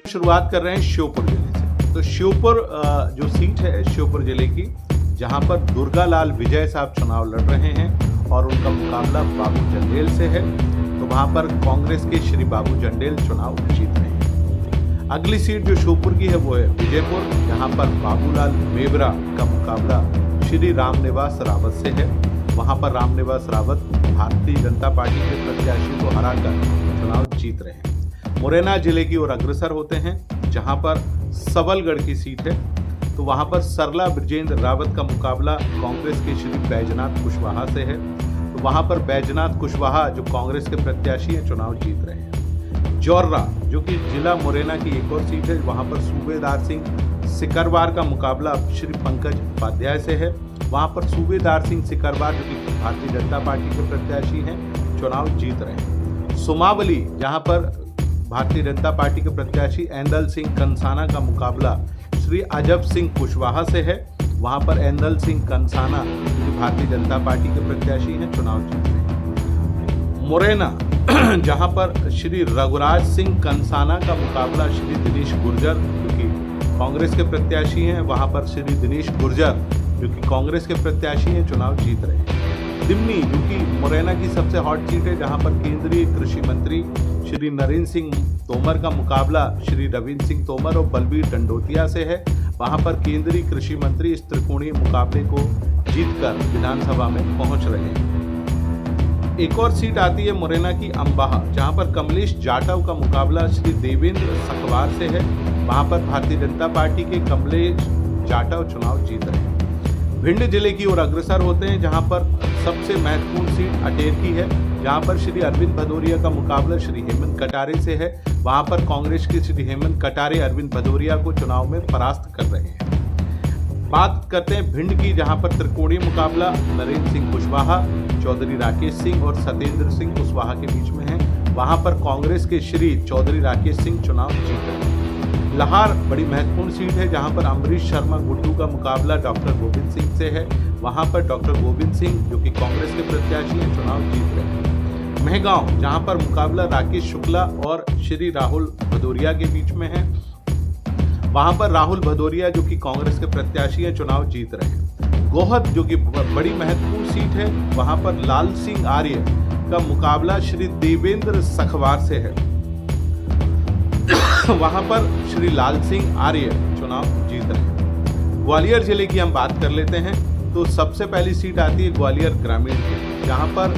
शुरुआत कर रहे हैं श्योपुर जिले से। तो श्योपुर जो सीट है श्योपुर जिले की, जहां पर दुर्गालाल विजय साहब चुनाव लड़ रहे हैं और उनका मुकाबला बाबू जंडेल से है। तो वहां पर कांग्रेस के श्री बाबू जंडेल चुनाव जीत रहे हैं। अगली सीट जो श्योपुर की है वो है विजयपुर, जहां पर बाबूलाल मेवरा का मुकाबला श्री रामनिवास रावत से है। वहां पर रामनिवास रावत भारतीय जनता पार्टी के प्रत्याशी को हराकर चुनाव जीत रहे हैं। मुरैना जिले की ओर अग्रसर होते हैं, जहां पर सबलगढ़ की सीट है। तो वहां पर सरला ब्रजेंद्र रावत का मुकाबला कांग्रेस के श्री बैजनाथ कुशवाहा से है। तो वहां पर बैजनाथ कुशवाहा जो कांग्रेस के प्रत्याशी हैं चुनाव जीत रहे हैं। जौर्रा जो कि जिला मुरैना की एक और सीट है, वहां पर सूबेदार सिंह सिकरवार का मुकाबला श्री पंकज उपाध्याय से है। वहां पर सूबेदार सिंह सिकरवार जो कि भारतीय जनता पार्टी के प्रत्याशी हैं चुनाव जीत रहे हैं। सुमावली जहां पर भारतीय जनता पार्टी के प्रत्याशी एंदल सिंह कंसाना का मुकाबला श्री अजब सिंह कुशवाहा से है। वहां पर एंदल सिंह कंसाना जो भारतीय जनता पार्टी के प्रत्याशी हैं चुनाव जीत रहे हैं। मुरैना जहां पर श्री रघुराज सिंह कंसाना का मुकाबला श्री दिनेश गुर्जर जो कि कांग्रेस के प्रत्याशी हैं, वहां पर श्री दिनेश गुर्जर जो कि कांग्रेस के प्रत्याशी हैं चुनाव जीत रहे हैं। दिमनी जो कि मुरैना की सबसे हॉट सीट है, जहां पर केंद्रीय कृषि मंत्री श्री नरेंद्र सिंह तोमर का मुकाबला श्री रविंद्र सिंह तोमर और बलबीर डंडोतिया से है। वहां पर केंद्रीय कृषि मंत्री इस त्रिकोणीय मुकाबले को जीतकर विधानसभा में पहुंच रहे हैं। एक और सीट आती है मुरैना की अम्बाहा, जहां पर कमलेश जाटव का मुकाबला श्री देवेंद्र सखवार से है। वहां पर भारतीय जनता पार्टी के कमलेश जाटव चुनाव जीत रहे हैं। भिंड जिले की ओर अग्रसर होते हैं, जहां पर सबसे महत्वपूर्ण सीट अटेर की है, जहां पर श्री अरविंद भदौरिया का मुकाबला श्री हेमंत कटारे से है। वहां पर कांग्रेस के श्री हेमंत कटारे अरविंद भदौरिया को चुनाव में परास्त कर रहे हैं। बात करते हैं भिंड की, जहां पर त्रिकोणीय मुकाबला नरेंद्र सिंह कुशवाहा, चौधरी राकेश सिंह और सत्येंद्र सिंह कुशवाहा के बीच में है। वहां पर कांग्रेस के श्री चौधरी राकेश सिंह चुनाव जीत रहे हैं। लाहौर बड़ी महत्वपूर्ण सीट है, जहां पर अमरीश शर्मा गुड्डू का मुकाबला डॉक्टर गोविंद सिंह से है। वहां पर डॉक्टर गोविंद सिंह जो कि कांग्रेस के प्रत्याशी हैं चुनाव जीत रहे हैं। महगांव जहां पर मुकाबला राकेश शुक्ला और श्री राहुल भदौरिया के बीच में है। वहां पर राहुल भदौरिया जो कि कांग्रेस के प्रत्याशी हैं चुनाव जीत रहे हैं। गोहद जो कि बड़ी महत्वपूर्ण सीट है, वहां पर लाल सिंह आर्य का मुकाबला श्री देवेंद्र सखवार से है। वहां पर श्री लाल सिंह आर्य चुनाव जीत रहे हैं। ग्वालियर जिले की हम बात कर लेते हैं। तो सबसे पहली सीट आती है ग्वालियर ग्रामीण की, जहां पर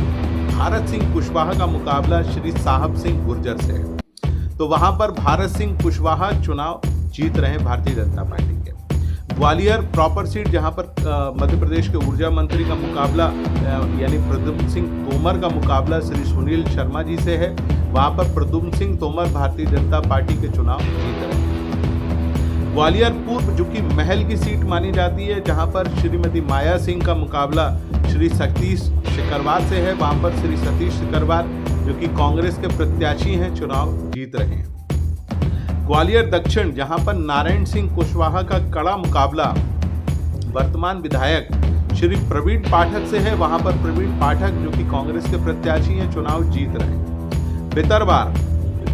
भारत सिंह कुशवाहा का मुकाबला श्री साहब सिंह गुर्जर से है। तो वहां पर भारत सिंह कुशवाहा चुनाव जीत रहे हैं भारतीय जनता पार्टी के। ग्वालियर प्रॉपर सीट, जहां पर मध्य प्रदेश के ऊर्जा मंत्री का मुकाबला यानी प्रद्युम्न सिंह तोमर का मुकाबला श्री सुनील शर्मा जी से है। वहां पर प्रद्युम्न सिंह तोमर भारतीय जनता पार्टी के चुनाव जीत रहे हैं। ग्वालियर पूर्व जो कि महल की सीट मानी जाती है, जहां पर श्रीमती माया सिंह का मुकाबला श्री सतीश सिकरवार से है। वहां पर श्री सतीश सिकरवार जो कि कांग्रेस के प्रत्याशी हैं चुनाव जीत रहे हैं। ग्वालियर दक्षिण, जहां पर नारायण सिंह कुशवाहा का कड़ा मुकाबला वर्तमान विधायक श्री प्रवीण पाठक से है। वहां पर प्रवीण पाठक जो कि कांग्रेस के प्रत्याशी हैं चुनाव जीत रहे हैं। भितरवार,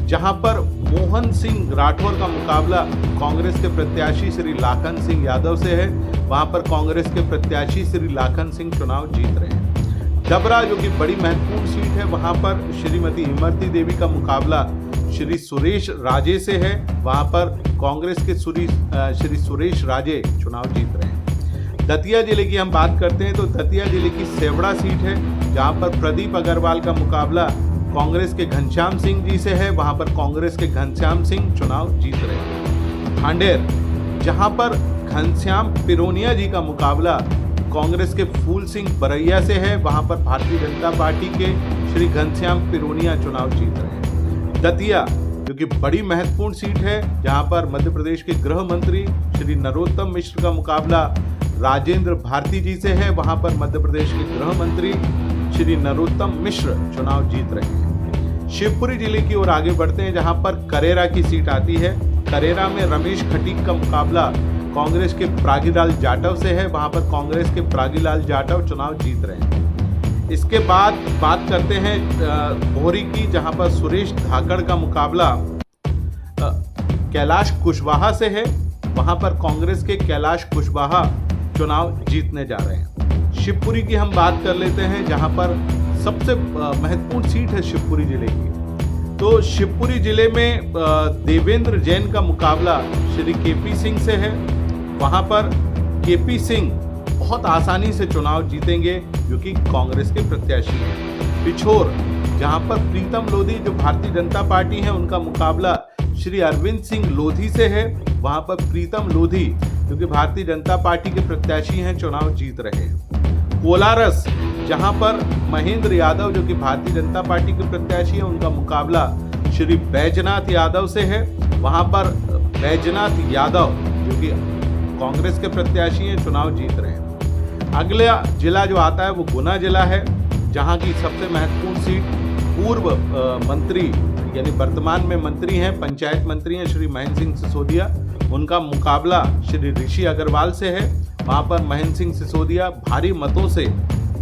जहां पर मोहन सिंह राठौर का मुकाबला कांग्रेस के प्रत्याशी श्री लाखन सिंह यादव से है। वहां पर कांग्रेस के प्रत्याशी श्री लाखन सिंह चुनाव जीत रहे हैं। डबरा जो कि बड़ी महत्वपूर्ण सीट है, वहां पर श्रीमती इमरती देवी का मुकाबला श्री सुरेश राजे से है। वहां पर कांग्रेस के श्री सुरेश राजे चुनाव जीत रहे हैं। दतिया जिले की हम बात करते हैं। तो दतिया जिले की सेवड़ा सीट है, जहां पर प्रदीप अग्रवाल का मुकाबला कांग्रेस के घनश्याम सिंह जी से है। वहां पर कांग्रेस के घनश्याम सिंह चुनाव जीत रहे हैं। भांडेर, जहां पर घनश्याम पिरोनिया जी का मुकाबला कांग्रेस के फूल सिंह बरैया से है। वहां पर भारतीय जनता पार्टी के श्री घनश्याम पिरोनिया चुनाव जीत रहे हैं। दतिया जो कि बड़ी महत्वपूर्ण सीट है, जहां पर मध्य प्रदेश के गृह मंत्री श्री नरोत्तम मिश्र का मुकाबला राजेंद्र भारती जी से है। वहां पर मध्य प्रदेश के गृह मंत्री श्री नरोत्तम मिश्र चुनाव जीत रहे हैं। शिवपुरी जिले की ओर आगे बढ़ते हैं, जहां पर करेरा की सीट आती है। करेरा में रमेश खटीक का मुकाबला कांग्रेस के प्रागीलाल जाटव से है। वहां पर कांग्रेस के प्रागीलाल जाटव चुनाव जीत रहे हैं। इसके बाद बात करते हैं भोरी की, जहां पर सुरेश धाकड़ का मुकाबला कैलाश कुशवाहा से है, वहां पर कांग्रेस के कैलाश कुशवाहा चुनाव जीतने जा रहे हैं। शिवपुरी की हम बात कर लेते हैं, जहां पर सबसे महत्वपूर्ण सीट है शिवपुरी जिले की। तो शिवपुरी जिले में देवेंद्र जैन का मुकाबला श्री केपी सिंह से है। वहां पर केपी सिंह बहुत आसानी से चुनाव जीतेंगे, जो कि कांग्रेस के प्रत्याशी हैं। पिछोर, जहां पर प्रीतम लोधी जो भारतीय जनता पार्टी है, उनका मुकाबला श्री अरविंद सिंह लोधी से है। वहां पर प्रीतम लोधी जो कि भारतीय जनता पार्टी के प्रत्याशी हैं, चुनाव जीत रहे हैं। कोलारस, जहां पर महेंद्र यादव जो कि भारतीय जनता पार्टी के प्रत्याशी हैं, उनका मुकाबला श्री बैजनाथ यादव से है। वहां पर बैजनाथ यादव जो कि कांग्रेस के प्रत्याशी हैं, चुनाव जीत रहे हैं। अगला जिला जो आता है वो गुना जिला है, जहां की सबसे महत्वपूर्ण सीट पूर्व मंत्री यानी वर्तमान में मंत्री हैं, पंचायत मंत्री हैं श्री महेंद्र सिंह सिसोदिया, उनका मुकाबला श्री ऋषि अग्रवाल से है। वहां पर महेंद्र सिंह सिसोदिया भारी मतों से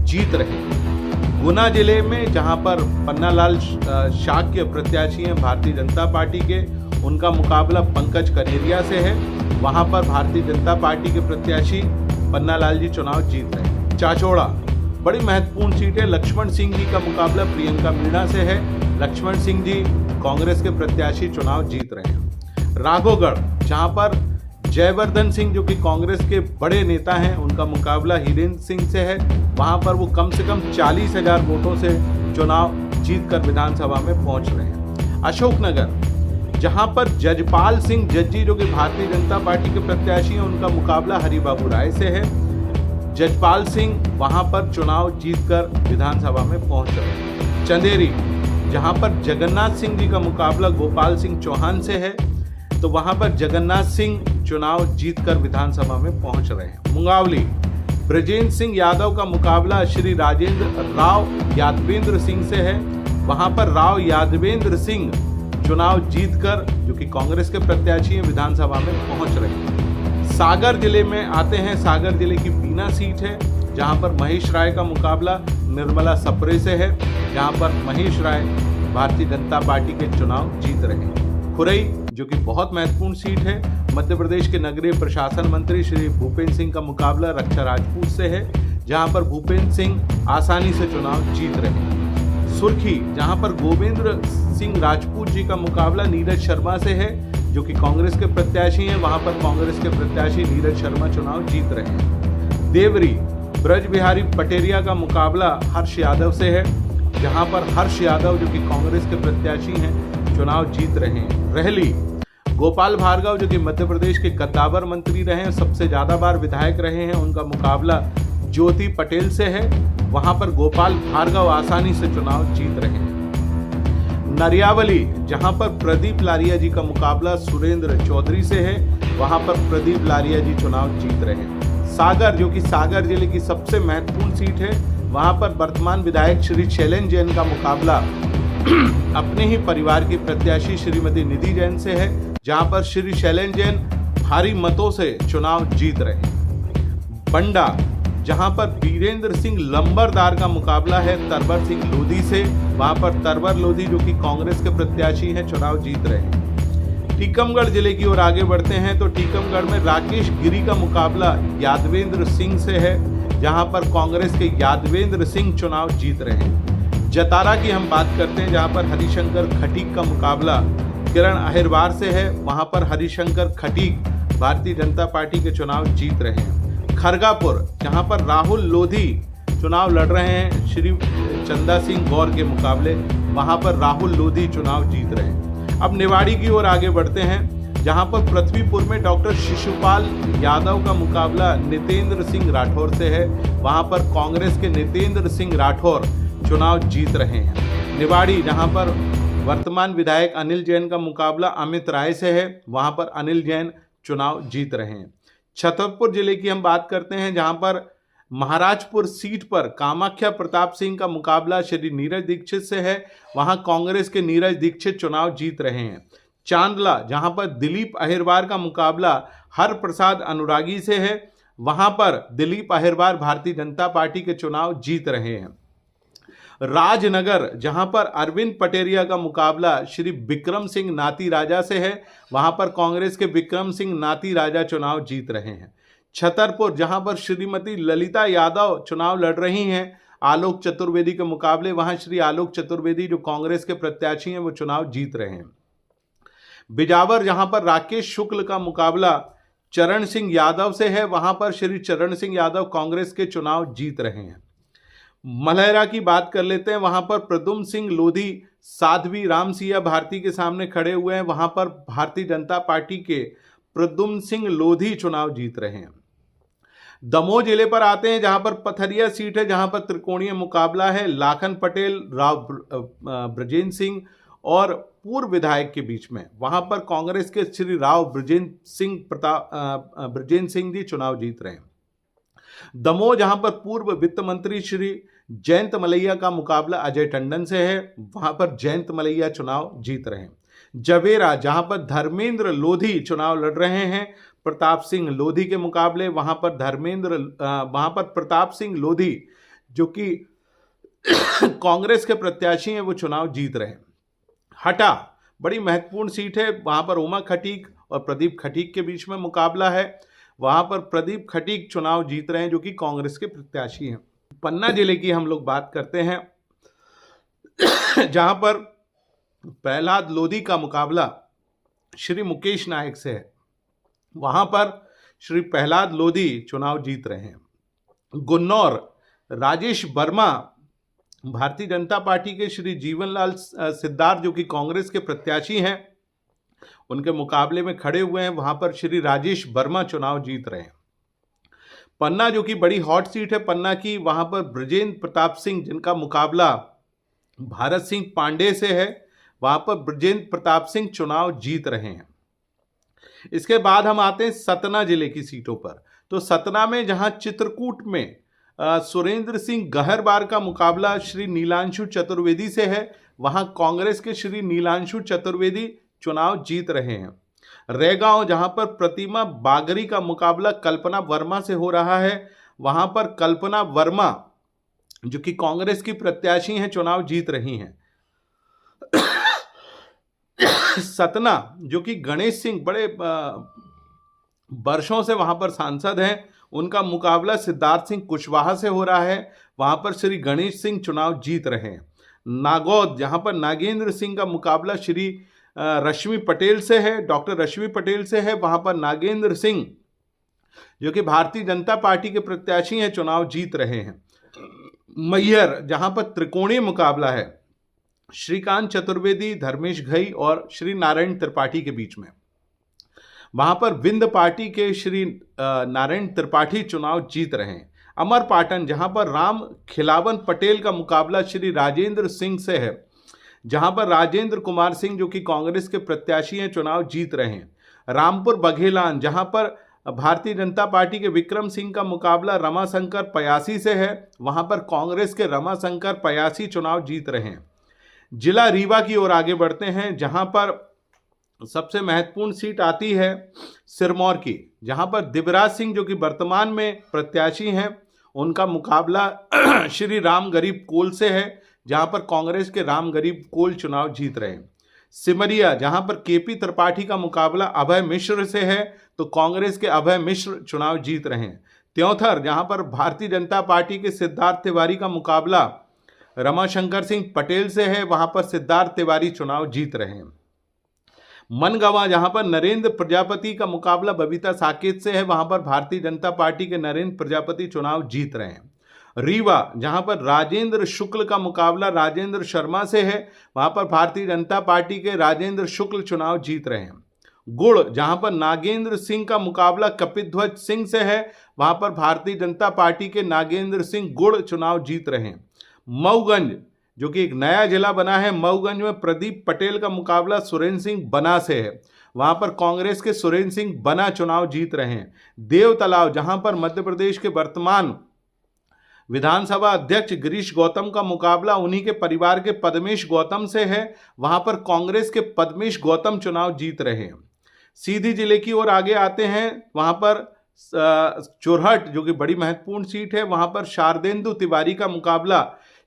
जीत रहे हैं। गुना जिले में जहां पर पन्नालाल शाक्य प्रत्याशी हैं भारतीय जनता पार्टी के, उनका मुकाबला पंकज कनेरिया से है। वहां पर भारतीय जनता पार्टी के प्रत्याशी पन्नालाल जी चुनाव जीत रहे हैं। चाचौड़ा बड़ी महत्वपूर्ण सीट है, लक्ष्मण सिंह जी का मुकाबला प्रियंका मीणा से है। लक्ष्मण सिंह जी कांग्रेस के प्रत्याशी चुनाव जीत रहे हैं। राघोगढ़, जहां पर जयवर्धन सिंह जो कि कांग्रेस के बड़े नेता हैं, उनका मुकाबला हिरेंद्र सिंह से है। वहां पर वो कम से कम 40,000 वोटों से चुनाव जीतकर विधानसभा में पहुंच रहे हैं। अशोकनगर, जहां पर जजपाल सिंह जज्जी जो कि भारतीय जनता पार्टी के प्रत्याशी हैं, उनका मुकाबला हरिबाबू राय से है। जजपाल सिंह वहां पर चुनाव जीतकर विधानसभा में पहुंच रहे हैं। चंदेरी, जहां पर जगन्नाथ सिंह जी का मुकाबला गोपाल सिंह चौहान से है, तो वहां पर जगन्नाथ सिंह चुनाव जीतकर विधानसभा में पहुंच रहे हैं। मुंगावली, ब्रजेंद्र सिंह यादव का मुकाबला श्री राजेंद्र राव यादवेंद्र सिंह से है। वहां पर राव यादवेंद्र सिंह चुनाव जीतकर जो कि कांग्रेस के प्रत्याशी हैं, विधानसभा में पहुंच रहे हैं। सागर जिले में आते हैं, सागर जिले की बीना सीट है, जहां पर महेश राय का मुकाबला निर्मला सप्रे से है। जहां पर महेश राय भारतीय जनता पार्टी के चुनाव जीत रहे हैं। खुरई, जो कि बहुत महत्वपूर्ण सीट है, मध्य प्रदेश के नगरीय प्रशासन मंत्री श्री भूपेंद्र सिंह का मुकाबला रक्षा राजपूत से है। जहां पर भूपेंद्र सिंह आसानी से चुनाव जीत रहे हैं। सुर्खी, जहां पर गोविंद सिंह राजपूत जी का मुकाबला नीरज शर्मा से है, जो कि कांग्रेस के प्रत्याशी हैं। वहां पर कांग्रेस के प्रत्याशी नीरज शर्मा चुनाव जीत रहे हैं। देवरी, ब्रज बिहारी पटेरिया का मुकाबला हर्ष यादव से है, जहां पर हर्ष यादव जो कि कांग्रेस के प्रत्याशी हैं, चुनाव जीत रहे हैं। रहली, गोपाल भार्गव जो कि मध्य प्रदेश के कद्दावर मंत्री रहे हैं, सबसे ज्यादा बार विधायक रहे हैं, उनका मुकाबला ज्योति पटेल से है। वहां पर गोपाल भार्गव आसानी से चुनाव जीत रहे हैं। नरियावली, जहां पर प्रदीप लारिया जी का मुकाबला सुरेंद्र चौधरी से है, वहां पर प्रदीप लारिया जी चुनाव जीत रहे हैं। सागर, जो कि सागर जिले की सबसे महत्वपूर्ण सीट है, वहां पर वर्तमान विधायक श्री शैलेंद्र जैन का मुकाबला अपने ही परिवार की प्रत्याशी श्रीमती निधि जैन से है। जहां पर श्री शैलेंद्र जैन भारी मतों से चुनाव जीत रहे हैं। बंडा, जहां पर वीरेंद्र सिंह लंबरदार का मुकाबला है तरवर सिंह लोधी से, वहां पर तरवर लोधी जो कि कांग्रेस के प्रत्याशी हैं, चुनाव जीत रहे हैं। टीकमगढ़ जिले की ओर आगे बढ़ते हैं, तो टीकमगढ़ में राकेश गिरी का मुकाबला यादवेंद्र सिंह से है, जहां पर कांग्रेस के यादवेंद्र सिंह चुनाव जीत रहे हैं। जतारा की हम बात करते हैं, जहां पर हरिशंकर खटीक का मुकाबला किरण अहिरवार से है, वहां पर हरिशंकर खटीक भारतीय जनता पार्टी के चुनाव जीत रहे हैं। खरगापुर, जहां पर राहुल लोधी चुनाव लड़ रहे हैं श्री चंदा सिंह गौर के मुकाबले, वहां पर राहुल लोधी चुनाव जीत रहे हैं। अब निवाड़ी की ओर आगे बढ़ते हैं, जहां पर पृथ्वीपुर में डॉक्टर शिशुपाल यादव का मुकाबला नितेंद्र सिंह राठौर से है, वहां पर कांग्रेस के नितेंद्र सिंह राठौर चुनाव जीत रहे हैं। निवाड़ी, जहां पर वर्तमान विधायक अनिल जैन का मुकाबला अमित राय से है, वहां पर अनिल जैन चुनाव जीत रहे हैं। छतरपुर जिले की हम बात करते हैं, जहां पर महाराजपुर सीट पर कामाख्या प्रताप सिंह का मुकाबला श्री नीरज दीक्षित से है, वहां कांग्रेस के नीरज दीक्षित चुनाव जीत रहे हैं। चांदला, जहां पर दिलीप अहिरवार का मुकाबला हर प्रसाद अनुरागी से है, वहां पर दिलीप अहिरवार भारतीय जनता पार्टी के चुनाव जीत रहे हैं। राजनगर जहां पर अरविंद पटेरिया का मुकाबला श्री विक्रम सिंह नाती राजा से है, वहां पर कांग्रेस के विक्रम सिंह नाती राजा चुनाव जीत रहे हैं। छतरपुर जहां पर श्रीमती ललिता यादव चुनाव लड़ रही हैं आलोक चतुर्वेदी के मुकाबले, वहां श्री आलोक चतुर्वेदी जो कांग्रेस के प्रत्याशी हैं वो चुनाव जीत रहे हैं। बिजावर जहां पर राकेश शुक्ल का मुकाबला चरण सिंह यादव से है, वहां पर श्री चरण सिंह यादव कांग्रेस के चुनाव जीत रहे हैं। मलहरा की बात कर लेते हैं, वहां पर प्रद्युम्न सिंह लोधी साध्वी राम सिया भारती के सामने खड़े हुए हैं, वहां पर भारतीय जनता पार्टी के प्रद्युम्न सिंह लोधी चुनाव जीत रहे हैं। दमोह जिले पर आते हैं जहां पर पथरिया सीट है, जहां पर त्रिकोणीय मुकाबला है लाखन पटेल राव ब्रजेंद्र सिंह और पूर्व विधायक के बीच में। वहां पर कांग्रेस के श्री राव ब्रजेंद्र सिंह जी चुनाव जीत रहे हैं। दमोह जहां पर पूर्व वित्त मंत्री श्री जयंत मलैया का मुकाबला अजय टंडन से है, वहां पर जयंत मलैया चुनाव जीत रहे हैं। जवेरा जहां पर धर्मेंद्र लोधी चुनाव लड़ रहे हैं प्रताप सिंह लोधी के मुकाबले, वहां पर प्रताप सिंह लोधी जो कि कांग्रेस के प्रत्याशी हैं वो चुनाव जीत रहे हैं। हटा बड़ी महत्वपूर्ण सीट है, वहां पर उमा खटीक और प्रदीप खटीक के बीच में मुकाबला है, वहां पर प्रदीप खटीक चुनाव जीत रहे हैं जो कि कांग्रेस के प्रत्याशी हैं। पन्ना जिले की हम लोग बात करते हैं जहां पर प्रहलाद लोधी का मुकाबला श्री मुकेश नायक से है, वहां पर श्री प्रहलाद लोधी चुनाव जीत रहे हैं। गुन्नौर राजेश वर्मा भारतीय जनता पार्टी के श्री जीवनलाल सिद्धार्थ जो कि कांग्रेस के प्रत्याशी हैं उनके मुकाबले में खड़े हुए हैं, वहां पर श्री राजेश वर्मा चुनाव जीत रहे हैं। पन्ना जो कि बड़ी हॉट सीट है पन्ना की, वहां पर ब्रजेंद्र प्रताप सिंह जिनका मुकाबला भारत सिंह पांडे से है, वहां पर ब्रजेंद्र प्रताप सिंह चुनाव जीत रहे हैं। इसके बाद हम आते हैं सतना जिले की सीटों पर। तो सतना में जहां चित्रकूट में सुरेंद्र सिंह गहरबार का मुकाबला श्री नीलांशु चतुर्वेदी से है, वहां कांग्रेस के श्री नीलांशु चतुर्वेदी चुनाव जीत रहे हैं। रैगांव जहां पर प्रतिमा बागरी का मुकाबला कल्पना वर्मा से हो रहा है, वहां पर कल्पना वर्मा जो कि कांग्रेस की प्रत्याशी हैं चुनाव जीत रही हैं। सतना जो कि गणेश सिंह बड़े वर्षों से वहां पर सांसद हैं, उनका मुकाबला सिद्धार्थ सिंह कुशवाहा से हो रहा है, वहां पर श्री गणेश सिंह चुनाव जीत रहे हैं। नागौद जहां पर नागेंद्र सिंह का मुकाबला श्री रश्मि पटेल से है, डॉक्टर रश्मि पटेल से है, वहां पर नागेंद्र सिंह जो कि भारतीय जनता पार्टी के प्रत्याशी हैं चुनाव जीत रहे हैं। मैहर जहां पर त्रिकोणीय मुकाबला है श्रीकांत चतुर्वेदी, धर्मेश घई और श्री नारायण त्रिपाठी के बीच में, वहां पर विंद पार्टी के श्री नारायण त्रिपाठी चुनाव जीत रहे हैं। अमरपाटन जहां पर राम खिलावन पटेल का मुकाबला श्री राजेंद्र सिंह से है, जहां पर राजेंद्र कुमार सिंह जो कि कांग्रेस के प्रत्याशी हैं चुनाव जीत रहे हैं। रामपुर बघेलान जहां पर भारतीय जनता पार्टी के विक्रम सिंह का मुकाबला रमाशंकर पयासी से है, वहां पर कांग्रेस के रमाशंकर पयासी चुनाव जीत रहे हैं। जिला रीवा की ओर आगे बढ़ते हैं जहां पर सबसे महत्वपूर्ण सीट आती है सिरमौर की, जहां पर दिवराज सिंह जो कि वर्तमान में प्रत्याशी हैं उनका मुकाबला श्री राम गरीब कोल से है, जहां पर कांग्रेस के राम गरीब कोल चुनाव जीत रहे हैं। सिमरिया जहां पर केपी त्रिपाठी का मुकाबला अभय मिश्र से है, तो कांग्रेस के अभय मिश्र चुनाव जीत रहे हैं। त्योंथर जहां पर भारतीय जनता पार्टी के सिद्धार्थ तिवारी का मुकाबला रमाशंकर सिंह पटेल से है, वहां पर सिद्धार्थ तिवारी चुनाव जीत रहे हैं। मनगवा जहां पर नरेंद्र प्रजापति का मुकाबला बबीता साकेत से है, वहां पर भारतीय जनता पार्टी के नरेंद्र प्रजापति चुनाव जीत रहे हैं। रीवा जहां पर राजेंद्र शुक्ल का मुकाबला राजेंद्र शर्मा से है, वहां पर भारतीय जनता पार्टी के राजेंद्र शुक्ल चुनाव जीत रहे हैं। गुड़ जहां पर नागेंद्र सिंह का मुकाबला कपिध्वज सिंह से है, वहां पर भारतीय जनता पार्टी के नागेंद्र सिंह गुड़ चुनाव जीत रहे हैं। मऊगंज जो कि एक नया जिला बना है, मऊगंज में प्रदीप पटेल का मुकाबला सुरेंद्र सिंह बना से है, वहां पर कांग्रेस के सुरेंद्र सिंह बना चुनाव जीत रहे हैं। देवतलाव जहां पर मध्य प्रदेश के वर्तमान विधानसभा अध्यक्ष गिरीश गौतम का मुकाबला उन्हीं के परिवार के पद्मेश गौतम से है, वहां पर कांग्रेस के पद्मेश गौतम चुनाव जीत रहे हैं। सीधी जिले की ओर आगे आते हैं, वहां पर चोरहट जो कि बड़ी महत्वपूर्ण सीट है, वहां पर शारदेंदु तिवारी का मुकाबला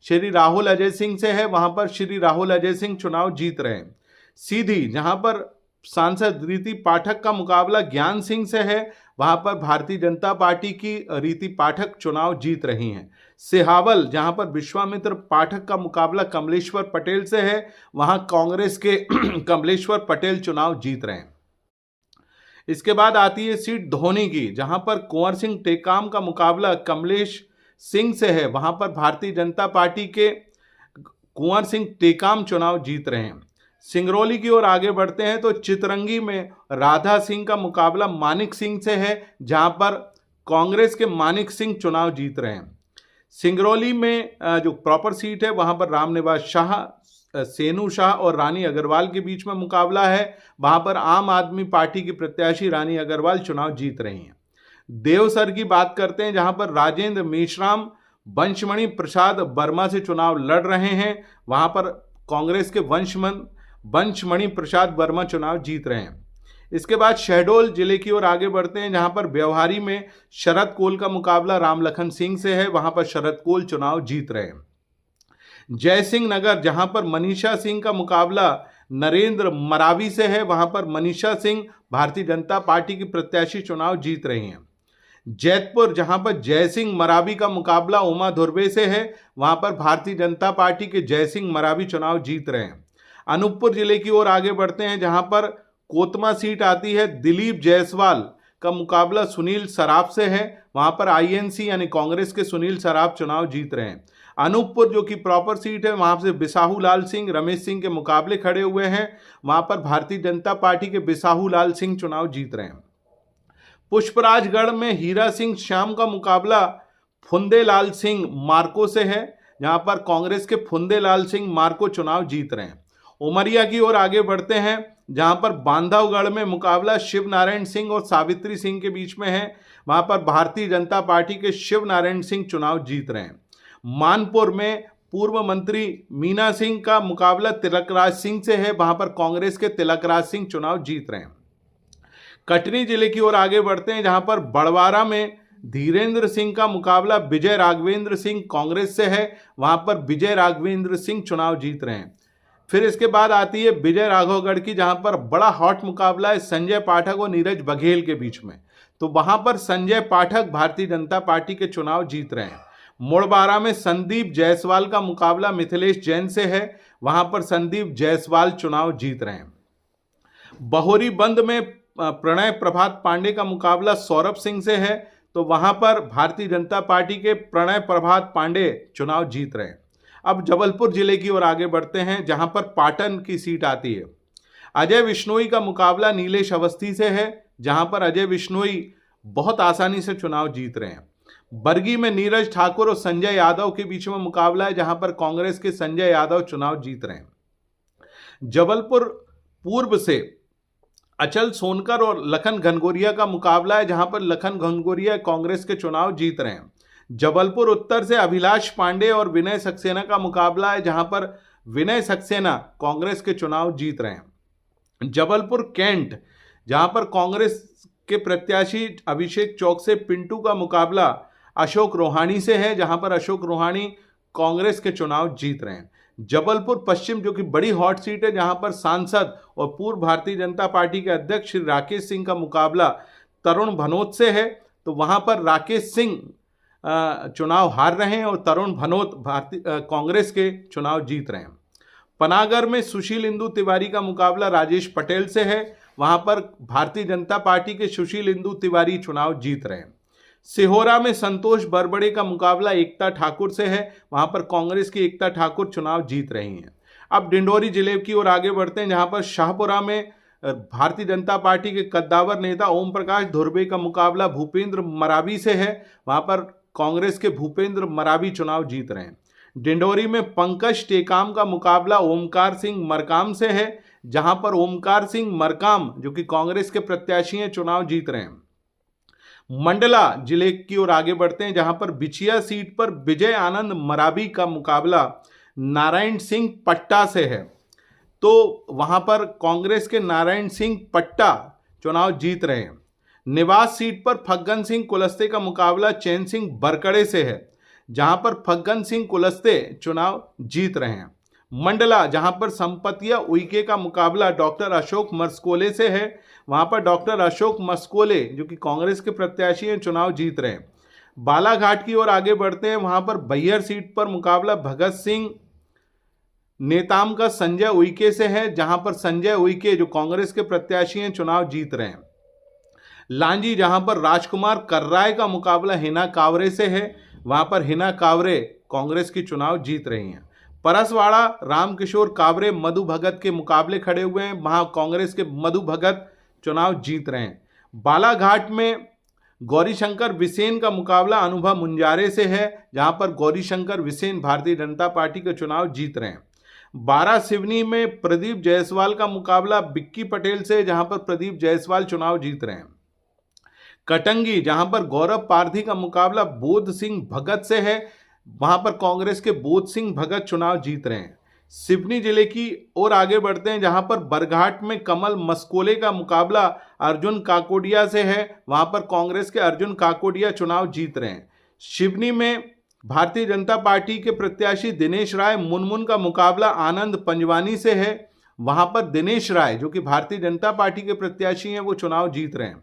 श्री राहुल अजय सिंह से है, वहां पर श्री राहुल अजय सिंह चुनाव जीत रहे हैं। सीधी, जहां पर सांसद रीति पाठक का मुकाबला ज्ञान सिंह से है, वहां पर भारतीय जनता पार्टी की रीति पाठक चुनाव जीत रही हैं। सिहावल, जहां पर विश्वामित्र पाठक का मुकाबला कमलेश्वर पटेल से है, वहां कांग्रेस के कमलेश्वर पटेल चुनाव जीत रहे हैं। इसके बाद आती है सीट धोनी की, जहां पर कुंवर सिंह टेकाम का मुकाबला कमलेश सिंह से है, वहां पर भारतीय जनता पार्टी के कुंवर सिंह टेकाम चुनाव जीत रहे हैं। सिंगरौली की ओर आगे बढ़ते हैं तो चितरंगी में राधा सिंह का मुकाबला मानिक सिंह से है, जहां पर कांग्रेस के मानिक सिंह चुनाव जीत रहे हैं। सिंगरौली में जो प्रॉपर सीट है वहां पर रामनिवास शाह, सेनू शाह और रानी अग्रवाल के बीच में मुकाबला है, वहां पर आम आदमी पार्टी की प्रत्याशी रानी अग्रवाल चुनाव जीत रही हैं। देवसर की बात करते हैं, जहां पर राजेंद्र मेश्राम वंशमणि प्रसाद वर्मा से चुनाव लड़ रहे हैं, वहां पर कांग्रेस के वंशमणि प्रसाद वर्मा चुनाव जीत रहे हैं। इसके बाद शहडोल जिले की ओर आगे बढ़ते हैं, जहां पर व्यवहारी में शरद कोल का मुकाबला रामलखन सिंह से है, वहां पर शरद कोल चुनाव जीत रहे हैं। जयसिंह नगर, जहां पर मनीषा सिंह का मुकाबला नरेंद्र मरावी से है, वहां पर मनीषा सिंह भारतीय जनता पार्टी की प्रत्याशी चुनाव जीत रही हैं। जैतपुर, जहां पर जयसिंह मरावी का मुकाबला उमा धुर्वे से है, वहां पर भारतीय जनता पार्टी के जयसिंह मरावी चुनाव जीत रहे हैं। अनूपपुर जिले की ओर आगे बढ़ते हैं, जहां पर कोतमा सीट आती है, दिलीप जायसवाल का मुकाबला सुनील सराफ से है, वहां पर आईएनसी यानी कांग्रेस के सुनील सराफ चुनाव जीत रहे हैं। अनूपपुर जो कि प्रॉपर सीट है, वहां से बिसाहू लाल सिंह रमेश सिंह के मुकाबले खड़े हुए हैं, वहां पर भारतीय जनता पार्टी के बिसाहू लाल सिंह चुनाव जीत रहे हैं। पुष्पराजगढ़ में हीरा सिंह श्याम का मुकाबला फुंदेलाल सिंह मार्को से है, जहां पर कांग्रेस के फुंदेलाल सिंह मार्को चुनाव जीत रहे हैं। उमरिया की ओर आगे बढ़ते हैं, जहां पर बांधवगढ़ में मुकाबला शिव नारायण सिंह और सावित्री सिंह के बीच में है, वहां पर भारतीय जनता पार्टी के शिव नारायण सिंह चुनाव जीत रहे हैं। मानपुर में पूर्व मंत्री मीना सिंह का मुकाबला तिलकराज सिंह से है, वहां पर कांग्रेस के तिलकराज सिंह चुनाव जीत रहे हैं। कटनी जिले की ओर आगे बढ़ते हैं, जहां पर बड़वारा में धीरेन्द्र सिंह का मुकाबला विजय राघवेंद्र सिंह कांग्रेस से है, वहां पर विजय राघवेंद्र सिंह चुनाव जीत रहे हैं। फिर इसके बाद आती है विजय राघवगढ़ की, जहां पर बड़ा हॉट मुकाबला है संजय पाठक और नीरज बघेल के बीच में, तो वहां पर संजय पाठक भारतीय जनता पार्टी के चुनाव जीत रहे हैं। मोड़बारा में संदीप जायसवाल का मुकाबला मिथिलेश जैन से है, वहां पर संदीप जायसवाल चुनाव जीत रहे हैं। बहोरी बंद में प्रणय प्रभात पांडे का मुकाबला सौरभ सिंह से है, तो वहां पर भारतीय जनता पार्टी के प्रणय प्रभात पांडे चुनाव जीत रहे हैं। अब जबलपुर जिले की ओर आगे बढ़ते हैं, जहां पर पाटन की सीट आती है। अजय विश्नोई का मुकाबला नीलेश अवस्थी से है, जहां पर अजय विश्नोई बहुत आसानी से चुनाव जीत रहे हैं। बरगी में नीरज ठाकुर और संजय यादव के बीच में मुकाबला है, जहां पर कांग्रेस के संजय यादव चुनाव जीत रहे हैं। जबलपुर पूर्व से अचल सोनकर और लखन घनघोरिया का मुकाबला है, जहां पर लखन घनघोरिया कांग्रेस के चुनाव जीत रहे हैं। जबलपुर उत्तर से अभिलाष पांडे और विनय सक्सेना का मुकाबला है, जहां पर विनय सक्सेना कांग्रेस के चुनाव जीत रहे हैं। जबलपुर कैंट, जहां पर कांग्रेस के प्रत्याशी अभिषेक चौक से पिंटू का मुकाबला अशोक रोहानी से है, जहां पर अशोक रोहानी कांग्रेस के चुनाव जीत रहे हैं। जबलपुर पश्चिम जो कि बड़ी हॉट सीट है, जहां पर सांसद और पूर्व भारतीय जनता पार्टी के अध्यक्ष श्री राकेश सिंह का मुकाबला तरुण भनोत से है, तो वहां पर राकेश सिंह चुनाव हार रहे हैं और तरुण भनोत कांग्रेस के चुनाव जीत रहे हैं। पनागर में सुशील इंदु तिवारी का मुकाबला राजेश पटेल से है, वहां पर भारतीय जनता पार्टी के सुशील इंदु तिवारी चुनाव जीत रहे हैं। सिहोरा में संतोष बरबड़े का मुकाबला एकता ठाकुर से है, वहां पर कांग्रेस की एकता ठाकुर चुनाव जीत रही हैं। अब डिंडोरी जिले की ओर आगे बढ़ते हैं, जहां पर शाहपुरा में भारतीय जनता पार्टी के कद्दावर नेता ओम प्रकाश धुर्वे का मुकाबला भूपेंद्र मरावी से है, वहां पर कांग्रेस के भूपेंद्र मरावी चुनाव जीत रहे हैं। डिंडोरी में पंकज टेकाम का मुकाबला ओमकार सिंह मरकाम से है, जहां पर ओमकार सिंह मरकाम जो कि कांग्रेस के प्रत्याशी हैं चुनाव जीत रहे हैं। मंडला जिले की ओर आगे बढ़ते हैं, जहां पर बिछिया सीट पर विजय आनंद मरावी का मुकाबला नारायण सिंह पट्टा से है, तो वहां पर कांग्रेस के नारायण सिंह पट्टा चुनाव जीत रहे हैं। निवास सीट पर फग्गन सिंह कुलस्ते का मुकाबला चैन सिंह बरकड़े से है, जहां पर फग्गन सिंह कुलस्ते चुनाव जीत रहे हैं। मंडला, जहां पर संपतिया उइके का मुकाबला डॉक्टर अशोक मस्कोले से है, वहां पर डॉक्टर अशोक मस्कोले जो कि कांग्रेस के प्रत्याशी हैं चुनाव जीत रहे हैं। बालाघाट की ओर आगे बढ़ते हैं, वहां पर बैहर सीट पर मुकाबला भगत सिंह नेताम का संजय उइके से है, जहां पर संजय उइके जो कांग्रेस के प्रत्याशी हैं चुनाव जीत रहे हैं। लांजी, जहां पर राजकुमार कर्राय का मुकाबला हिना कावरे से है, वहां पर हिना कावरे कांग्रेस की चुनाव जीत रही हैं। परसवाड़ा, रामकिशोर कावरे मधु भगत के मुकाबले खड़े हुए हैं, वहां कांग्रेस के मधु भगत चुनाव जीत रहे हैं। बालाघाट में गौरीशंकर बिसेन का मुकाबला अनुभव मुंजारे से है, जहां पर गौरीशंकर बिसेन भारतीय जनता पार्टी के चुनाव जीत रहे हैं। बारा सिवनी में प्रदीप जायसवाल का मुकाबला बिक्की पटेल से, जहां पर प्रदीप जायसवाल चुनाव जीत रहे हैं। कटंगी, जहां पर गौरव पारधी का मुकाबला बोध सिंह भगत से है, वहां पर कांग्रेस के बोध सिंह भगत चुनाव जीत रहे हैं। सिवनी जिले की ओर आगे बढ़ते हैं, जहां पर बरघाट में कमल मस्कोले का मुकाबला अर्जुन काकोडिया से है, वहां पर कांग्रेस के अर्जुन काकोडिया चुनाव जीत रहे हैं। सिवनी में भारतीय जनता पार्टी के प्रत्याशी दिनेश राय मुनमुन का मुकाबला आनंद पंजवानी से है, वहां पर दिनेश राय जो कि भारतीय जनता पार्टी के प्रत्याशी हैं वो चुनाव जीत रहे हैं।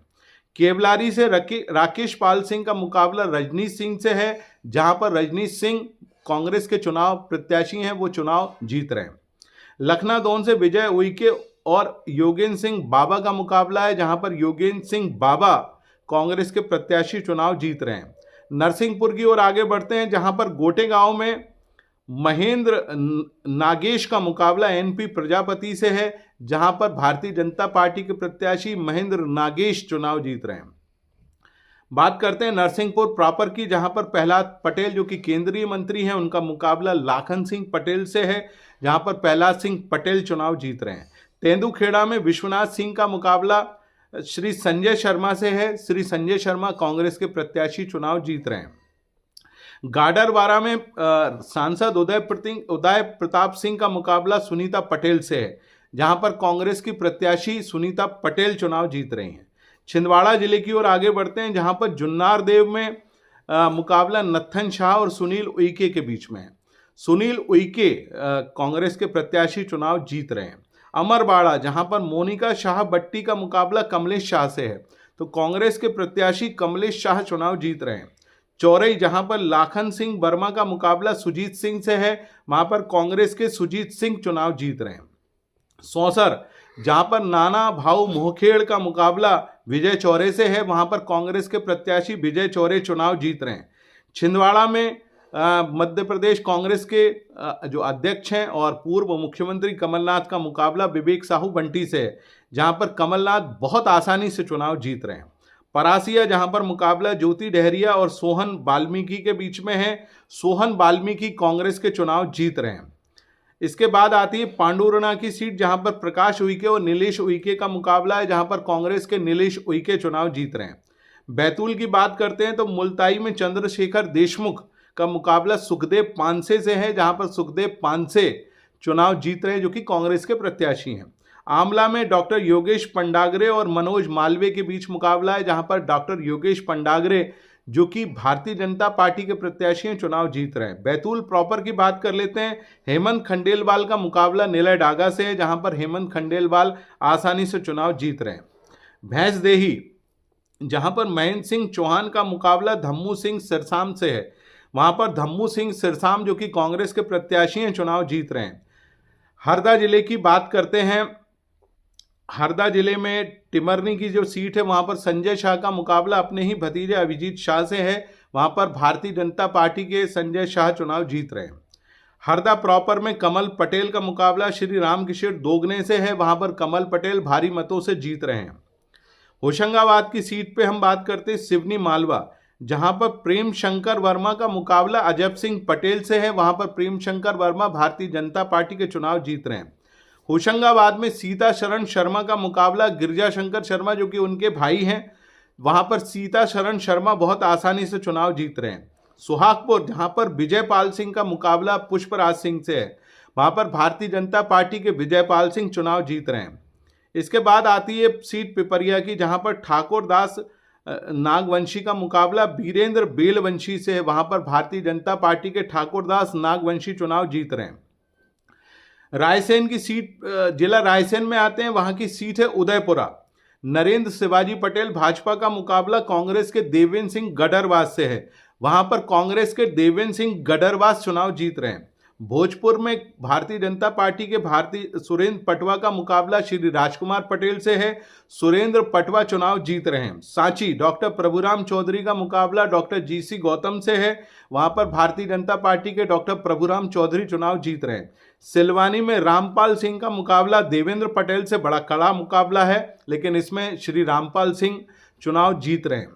केवलारी से राकेश पाल सिंह का मुकाबला रजनीश सिंह से है, जहां पर रजनीश सिंह कांग्रेस के चुनाव प्रत्याशी हैं वो चुनाव जीत रहे हैं। लखनादौन से विजय उइके और योगेंद्र सिंह बाबा का मुकाबला है, जहां पर योगेंद्र सिंह बाबा कांग्रेस के प्रत्याशी चुनाव जीत रहे हैं। नरसिंहपुर की ओर आगे बढ़ते हैं, जहां पर गोटे गांव में महेंद्र नागेश का मुकाबला एनपी प्रजापति से है, जहां पर भारतीय जनता पार्टी के प्रत्याशी महेंद्र नागेश चुनाव जीत रहे हैं। बात करते हैं नरसिंहपुर प्रॉपर की, जहां पर प्रहलाद पटेल जो कि केंद्रीय मंत्री हैं उनका मुकाबला लाखन सिंह पटेल से है, जहां पर प्रहलाद सिंह पटेल चुनाव जीत रहे हैं। तेंदुखेड़ा में विश्वनाथ सिंह का मुकाबला श्री संजय शर्मा से है, श्री संजय शर्मा कांग्रेस के प्रत्याशी चुनाव जीत रहे हैं। गाडरवारा में सांसद उदय प्रताप सिंह का मुकाबला सुनीता पटेल से है, जहां पर कांग्रेस की प्रत्याशी सुनीता पटेल चुनाव जीत रही हैं। छिंदवाड़ा जिले की ओर आगे बढ़ते हैं, जहां पर जुन्नार देव में मुकाबला नत्थन शाह और सुनील उइके के बीच में है। सुनील उइके कांग्रेस के प्रत्याशी चुनाव जीत रहे हैं। अमरवाड़ा, जहां पर मोनिका शाह बट्टी का मुकाबला कमलेश शाह से है, तो कांग्रेस के प्रत्याशी कमलेश शाह चुनाव जीत रहे हैं। चौरई, जहां पर लाखन सिंह वर्मा का मुकाबला सुजीत सिंह से है, वहां पर कांग्रेस के सुजीत सिंह चुनाव जीत रहे हैं। सौंसर, जहां पर नाना भाऊ मोहखेड़ का मुकाबला विजय चौरे से है, वहां पर कांग्रेस के प्रत्याशी विजय चौरे चुनाव जीत रहे हैं। छिंदवाड़ा में मध्य प्रदेश कांग्रेस के जो अध्यक्ष हैं और पूर्व मुख्यमंत्री कमलनाथ का मुकाबला विवेक साहू बंटी से है, जहां पर कमलनाथ बहुत आसानी से चुनाव जीत रहे हैं। परासिया, जहां पर मुकाबला ज्योति डहरिया और सोहन वाल्मीकि के बीच में है, सोहन वाल्मीकि कांग्रेस के चुनाव जीत रहे हैं। इसके बाद आती है पांडुरना की सीट, जहां पर प्रकाश उइके और नीलेश उइके का मुकाबला है, जहां पर कांग्रेस के नीलेश उइके चुनाव जीत रहे हैं। बैतूल की बात करते हैं तो मुल्ताई में चंद्रशेखर देशमुख का मुकाबला सुखदेव पानसे से है, जहां पर सुखदेव पानसे चुनाव जीत रहे हैं जो कि कांग्रेस के प्रत्याशी हैं। आमला में डॉक्टर योगेश पंडागरे और मनोज मालवीय के बीच मुकाबला है, जहां पर डॉक्टर योगेश पंडागरे जो कि भारतीय जनता पार्टी के प्रत्याशी हैं चुनाव जीत रहे हैं। बैतूल प्रॉपर की बात कर लेते हैं, हेमंत खंडेलवाल का मुकाबला नीलय डागा से है, जहां पर हेमंत खंडेलवाल आसानी से चुनाव जीत रहे हैं। भैंसदेही, जहां पर महेंद्र सिंह चौहान का मुकाबला धम्मू सिंह सिरसाम से है, वहां पर धम्मू सिंह सिरसाम जो कि कांग्रेस के प्रत्याशी हैं चुनाव जीत रहे हैं। हरदा जिले की बात करते हैं, हरदा जिले में टिमरनी की जो सीट है वहां पर संजय शाह का मुकाबला अपने ही भतीजे अभिजीत शाह से है, वहां पर भारतीय जनता पार्टी के संजय शाह चुनाव जीत रहे हैं। हरदा प्रॉपर में कमल पटेल का मुकाबला श्री रामकिशोर दोगने से है, वहां पर कमल पटेल भारी मतों से जीत रहे हैं। होशंगाबाद की सीट पे हम बात करते हैं सिवनी मालवा, जहां पर प्रेम शंकर वर्मा का मुकाबला अजब सिंह पटेल से है, वहां पर प्रेम शंकर वर्मा भारतीय जनता पार्टी के चुनाव जीत रहे हैं। होशंगाबाद में सीता शरण शर्मा का मुकाबला गिरिजा शंकर शर्मा जो कि उनके भाई हैं, वहां पर सीता शरण शर्मा बहुत आसानी से चुनाव जीत रहे हैं। सुहागपुर, जहां पर विजय पाल सिंह का मुकाबला पुष्पराज सिंह से है, वहां पर भारतीय जनता पार्टी के विजय पाल सिंह चुनाव जीत रहे हैं। इसके बाद आती है सीट पिपरिया की, जहां पर ठाकुर दास नागवंशी का मुकाबला बीरेंद्र बेलवंशी से है, वहां पर भारतीय जनता पार्टी के ठाकुरदास नागवंशी चुनाव जीत रहे हैं। रायसेन की सीट, जिला रायसेन में आते हैं, वहां की सीट है उदयपुरा। नरेंद्र शिवाजी पटेल भाजपा का मुकाबला कांग्रेस के देवेंद्र सिंह गडरवास से है, वहां पर कांग्रेस के देवेंद्र सिंह गडरवास चुनाव जीत रहे हैं। भोजपुर में भारतीय जनता पार्टी के सुरेंद्र पटवा का मुकाबला श्री राजकुमार पटेल से है, सुरेंद्र पटवा चुनाव जीत रहे हैं। सांची डॉक्टर प्रभुराम चौधरी का मुकाबला डॉक्टर जीसी गौतम से है, वहां पर भारतीय जनता पार्टी के डॉक्टर प्रभुराम चौधरी चुनाव जीत रहे हैं। सिलवानी में रामपाल सिंह का मुकाबला देवेंद्र पटेल से बड़ा कड़ा मुकाबला है, लेकिन इसमें श्री रामपाल सिंह चुनाव जीत रहे हैं।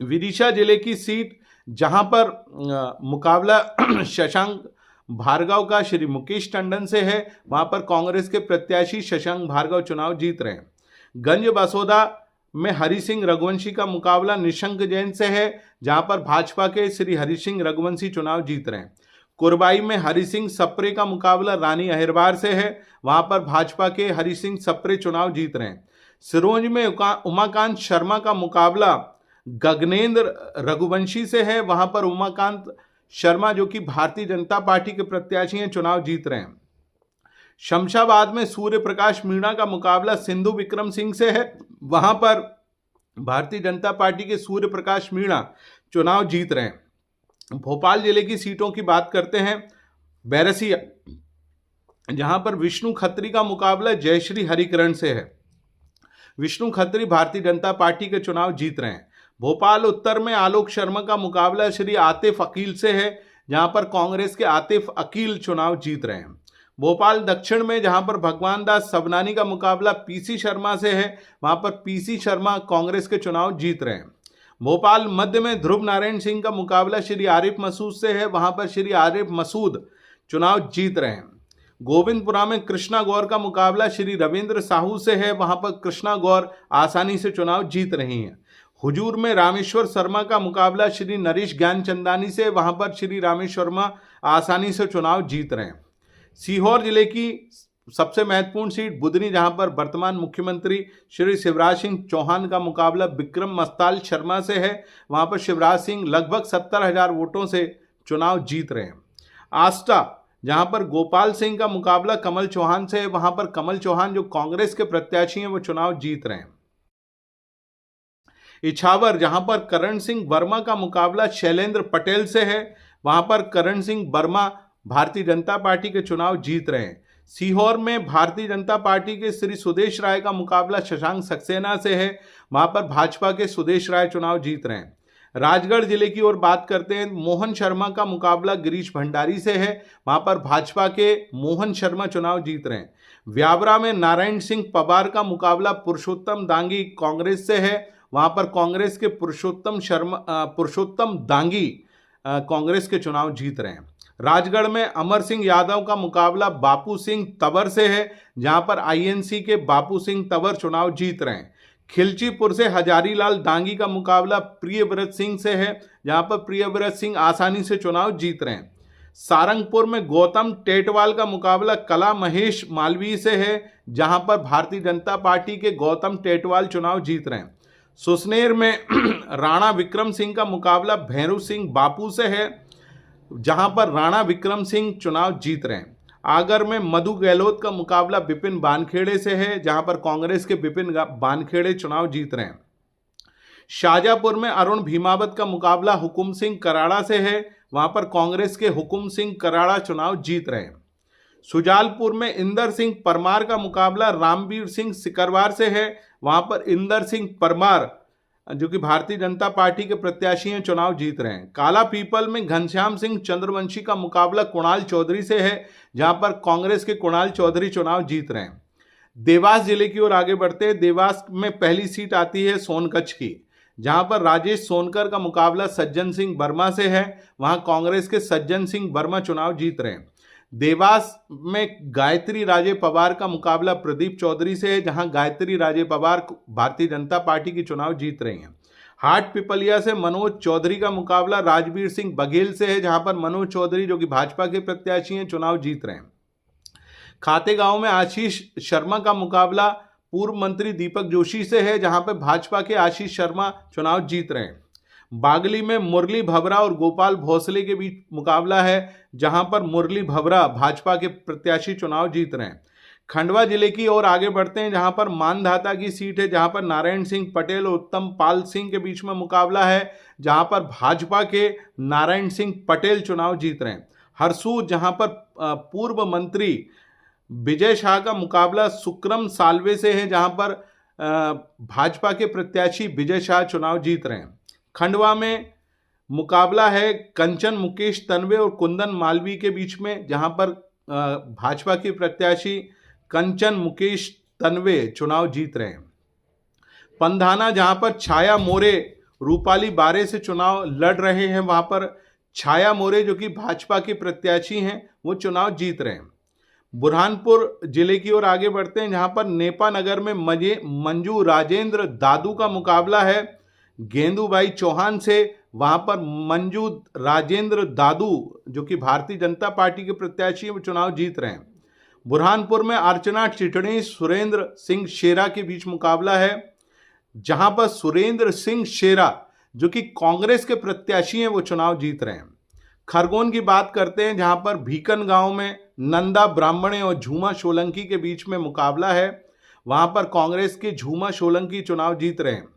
विदिशा जिले की सीट जहां पर मुकाबला शशांक भार्गव का श्री मुकेश टंडन से है, वहां पर कांग्रेस के प्रत्याशी शशांक भार्गव चुनाव जीत रहे हैं। गंज बसोदा में हरि सिंह रघुवंशी का मुकाबला निशंक जैन से है, जहां पर भाजपा के श्री हरि सिंह रघुवंशी चुनाव जीत रहे हैं। कुरबाई में हरि सिंह सप्रे का मुकाबला रानी अहिरवार से है, वहां पर भाजपा के हरि सिंह सप्रे चुनाव जीत रहे हैं। सिरोंज में उमाकांत शर्मा का मुकाबला गगनेंद्र रघुवंशी से है, वहां पर उमाकांत शर्मा जो कि भारतीय जनता पार्टी के प्रत्याशी हैं चुनाव जीत रहे हैं। शमशाबाद में सूर्य प्रकाश मीणा का मुकाबला सिंधु विक्रम सिंह से है, वहां पर भारतीय जनता पार्टी के सूर्य प्रकाश मीणा चुनाव जीत रहे हैं। भोपाल जिले की सीटों की बात करते हैं। बैरसिया जहां पर विष्णु खत्री का मुकाबला जयश्री हरिकरण से है, विष्णु खत्री भारतीय जनता पार्टी के चुनाव जीत रहे हैं। भोपाल उत्तर में आलोक शर्मा का मुकाबला श्री आतिफ अकील से है, जहां पर कांग्रेस के आतिफ अकील चुनाव जीत रहे हैं। भोपाल दक्षिण में जहां पर भगवान दास सबनानी का मुकाबला पीसी शर्मा से है, वहां पर पीसी शर्मा कांग्रेस के चुनाव जीत रहे हैं। भोपाल मध्य में ध्रुव नारायण सिंह का मुकाबला श्री आरिफ मसूद से है, वहां पर श्री आरिफ मसूद चुनाव जीत रहे हैं। गोविंदपुरा में कृष्णा गौर का मुकाबला श्री रविंद्र साहू से है, वहां पर कृष्णा गौर आसानी से चुनाव जीत रही हैं। हुजूर में रामेश्वर शर्मा का मुकाबला श्री नरेश ज्ञानचंदानी से, वहां पर श्री रामेश्वर शर्मा आसानी से चुनाव जीत रहे हैं। सीहोर जिले की सबसे महत्वपूर्ण सीट बुधनी, जहां पर वर्तमान मुख्यमंत्री श्री शिवराज सिंह चौहान का मुकाबला विक्रम मस्ताल शर्मा से है, वहां पर शिवराज सिंह लगभग 70,000 वोटों से चुनाव जीत रहे हैं। आष्टा जहां पर गोपाल सिंह का मुकाबला कमल चौहान से है, वहां पर कमल चौहान जो कांग्रेस के प्रत्याशी हैं वो चुनाव जीत रहे हैं। इछावर जहां पर करण सिंह वर्मा का मुकाबला शैलेंद्र पटेल से है, वहां पर करण सिंह वर्मा भारतीय जनता पार्टी के चुनाव जीत रहे हैं। सीहोर में भारतीय जनता पार्टी के श्री सुदेश राय का मुकाबला शशांक सक्सेना से है, वहां पर भाजपा के सुदेश राय चुनाव जीत रहे हैं। राजगढ़ जिले की ओर बात करते हैं। मोहन शर्मा का मुकाबला गिरीश भंडारी से है, वहां पर भाजपा के मोहन शर्मा चुनाव जीत रहे हैं। व्यावरा में नारायण सिंह पवार का मुकाबला पुरुषोत्तम दांगी कांग्रेस से है, वहां पर कांग्रेस के पुरुषोत्तम दांगी कांग्रेस के चुनाव जीत रहे हैं। राजगढ़ में अमर सिंह यादव का मुकाबला बापू सिंह तंवर से है, जहां पर आईएनसी के बापू सिंह तंवर चुनाव जीत रहे हैं। खिलचीपुर से हजारीलाल दांगी का मुकाबला प्रियव्रत सिंह से है, जहां पर प्रियव्रत सिंह आसानी से चुनाव जीत रहे हैं। सारंगपुर में गौतम टेटवाल का मुकाबला कला महेश मालवीय से है, जहां पर भारतीय जनता पार्टी के गौतम टेटवाल चुनाव जीत रहे हैं। सुसनेर में राणा विक्रम सिंह का मुकाबला भैरू सिंह बापू से है, जहां पर राणा विक्रम सिंह चुनाव जीत रहे हैं। आगर में मधु गहलोत का मुकाबला विपिन बानखेड़े से है, जहां पर कांग्रेस के विपिन बानखेड़े चुनाव जीत रहे हैं। शाजापुर में अरुण भीमावत का मुकाबला हुकुम सिंह कराड़ा से है, वहां पर कांग्रेस के हुकुम सिंह कराड़ा चुनाव जीत रहे हैं। सुजालपुर में इंदर सिंह परमार का मुकाबला रामवीर सिंह सिकरवार से है, वहां पर इंदर सिंह परमार जो कि भारतीय जनता पार्टी के प्रत्याशी हैं चुनाव जीत रहे हैं। काला पीपल में घनश्याम सिंह चंद्रवंशी का मुकाबला कुणाल चौधरी से है, जहां पर कांग्रेस के कुणाल चौधरी चुनाव जीत रहे हैं। देवास जिले की ओर आगे बढ़ते हैं। देवास में पहली सीट आती है सोनकच्छ की, जहां पर राजेश सोनकर का मुकाबला सज्जन सिंह वर्मा से है, वहां कांग्रेस के सज्जन सिंह वर्मा चुनाव जीत रहे हैं। देवास में गायत्री राजे पवार का मुकाबला प्रदीप चौधरी से है, जहां गायत्री राजे पवार भारतीय जनता पार्टी की चुनाव जीत रही हैं। हाट पिपलिया से मनोज चौधरी का मुकाबला राजवीर सिंह बघेल से है, जहां पर मनोज चौधरी जो कि भाजपा के प्रत्याशी हैं चुनाव जीत रहे हैं। खातेगांव में आशीष शर्मा का मुकाबला पूर्व मंत्री दीपक जोशी से है, जहां पर भाजपा के आशीष शर्मा चुनाव जीत रहे हैं। बागली में मुरली भवरा और गोपाल भोसले के बीच मुकाबला है, जहां पर मुरली भवरा भाजपा के प्रत्याशी चुनाव जीत रहे हैं। खंडवा जिले की ओर आगे बढ़ते हैं, जहां पर मानधाता की सीट है, जहां पर नारायण सिंह पटेल और उत्तम पाल सिंह के बीच में मुकाबला है, जहां पर भाजपा के नारायण सिंह पटेल चुनाव जीत रहे हैं। हरसूद, जहां पर पूर्व मंत्री विजय शाह का मुकाबला सुक्रम सालवे से है, जहां पर भाजपा के प्रत्याशी विजय शाह चुनाव जीत रहे हैं। खंडवा में मुकाबला है कंचन मुकेश तनवे और कुंदन मालवी के बीच में, जहां पर भाजपा की प्रत्याशी कंचन मुकेश तनवे चुनाव जीत रहे हैं। पंधाना, जहां पर छाया मोरे रूपाली बारे से चुनाव लड़ रहे हैं, वहां पर छाया मोरे जो कि भाजपा की प्रत्याशी हैं वो चुनाव जीत रहे हैं। बुरहानपुर जिले की ओर आगे बढ़ते हैं, जहां पर नेपा नगर में मंजू राजेंद्र दादू का मुकाबला है गेंदूबाई चौहान से, वहां पर मंजू राजेंद्र दादू जो कि भारतीय जनता पार्टी के प्रत्याशी हैं वो चुनाव जीत रहे हैं। बुरहानपुर में अर्चना चिटनी सुरेंद्र सिंह शेरा के बीच मुकाबला है, जहां पर सुरेंद्र सिंह शेरा जो कि कांग्रेस के प्रत्याशी हैं वो चुनाव जीत रहे हैं। खरगोन की बात करते हैं, जहां पर भीकन गांव में नंदा ब्राह्मणे और झूमा सोलंकी के बीच में मुकाबला है, वहां पर कांग्रेस के झूमा सोलंकी चुनाव जीत रहे हैं।